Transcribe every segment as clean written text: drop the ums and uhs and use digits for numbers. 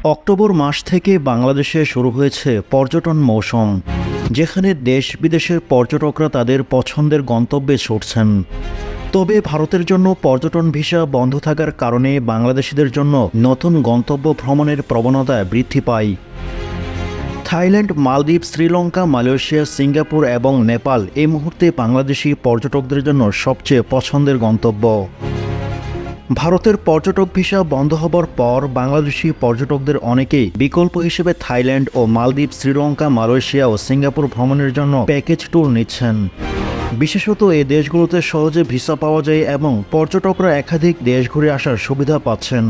October মাস থেকে বাংলাদেশে শুরু হয়েছে পর্যটন মৌসুম, যেখানে দেশ বিদেশের পর্যটকরা তাদের পছন্দের গন্তব্যে ছুটছেন। তবে ভারতের জন্য পর্যটন ভিসা বন্ধ থাকার কারণে বাংলাদেশিদের জন্য নতুন গন্তব্য ভ্রমণের প্রবণতা বৃদ্ধি পায়। থাইল্যান্ড, মালদ্বীপ, শ্রীলঙ্কা, মালয়েশিয়া, সিঙ্গাপুর এবং নেপাল এই মুহূর্তে বাংলাদেশি পর্যটকদের জন্য সবচেয়ে পছন্দের গন্তব্য। ভারতের পর্যটক ভিসা বন্ধ হবার পর বাংলাদেশি পর্যটকদের অনেকেই বিকল্প হিসেবে থাইল্যান্ড ও মালদ্বীপ, শ্রীলঙ্কা, মালয়েশিয়া ও সিঙ্গাপুর ভ্রমণের জন্য প্যাকেজ ট্যুর নিচ্ছেন। বিশেষত এই দেশগুলোতে সহজে ভিসা পাওয়া যায় এবং পর্যটকরা একাধিক দেশ ঘুরে আসার সুবিধা পাচ্ছেন।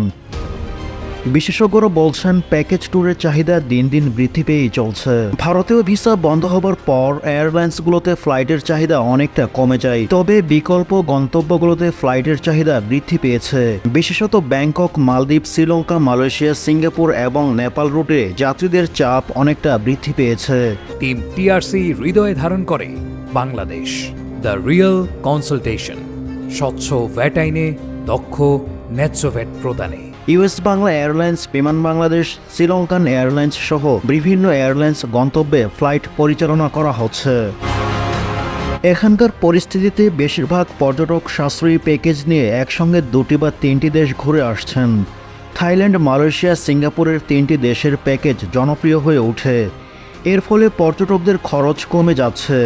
বিশেষজ্ঞরা বলছেন, প্যাকেজ ট্যুরের চাহিদা দিন দিন বৃদ্ধি পেয়েই চলছে। ভারতীয় ভিসা বন্ধ হবার পর এয়ারলাইন্সগুলোতে ফ্লাইটের চাহিদা অনেকটা কমে যায়, তবে বিকল্প গন্তব্যগুলোতে ফ্লাইটের চাহিদা বৃদ্ধি পেয়েছে। বিশেষত ব্যাংকক, মালদ্বীপ, শ্রীলঙ্কা, মালয়েশিয়া, সিঙ্গাপুর এবং নেপাল রুটে যাত্রীদের চাপ অনেকটা বৃদ্ধি পেয়েছে। টিম টিআরসি হৃদয়ে ধারণ করে বাংলাদেশ, দ্য রিয়েল কনসালটেশন, স্বচ্ছ ভ্যাট আইনে দক্ষ ন্যায্য ভ্যাট প্রদানে। ইউএস বাংলা এয়ারলাইন্স, বিমান বাংলাদেশ, শ্রীলঙ্কান এয়ারলাইন্স সহ বিভিন্ন এয়ারলাইন্স গন্তব্যে ফ্লাইট পরিচালনা করা হচ্ছে। এখানকার পরিস্থিতিতে বেশিরভাগ পর্যটক সাশ্রয়ী প্যাকেজ নিয়ে একসঙ্গে 2টি বা 3টি দেশ ঘুরে আসছেন। থাইল্যান্ড, মালয়েশিয়া, সিঙ্গাপুরের 3টি দেশের প্যাকেজ জনপ্রিয় হয়ে ওঠে। এর ফলে পর্যটকদের খরচ কমে যাচ্ছে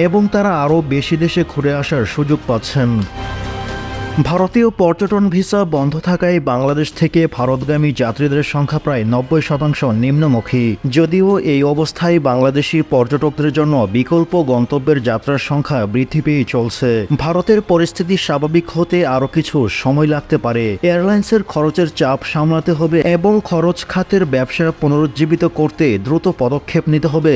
এবং তারা আরও বেশি দেশে ঘুরে আসার সুযোগ পাচ্ছেন। ভারতীয় পর্যটন ভিসা বন্ধ থাকায় বাংলাদেশ থেকে ভারতগামী যাত্রীদের সংখ্যা প্রায় 90% নিম্নমুখী। যদিও এই অবস্থায় বাংলাদেশি পর্যটকদের জন্য বিকল্প গন্তব্যের যাত্রার সংখ্যা বৃদ্ধি পেয়ে চলছে। ভারতের পরিস্থিতি স্বাভাবিক হতে আরও কিছু সময় লাগতে পারে। এয়ারলাইন্সের খরচের চাপ সামলাতে হবে এবং খরচ খাতের ব্যবসা পুনরুজ্জীবিত করতে দ্রুত পদক্ষেপ নিতে হবে।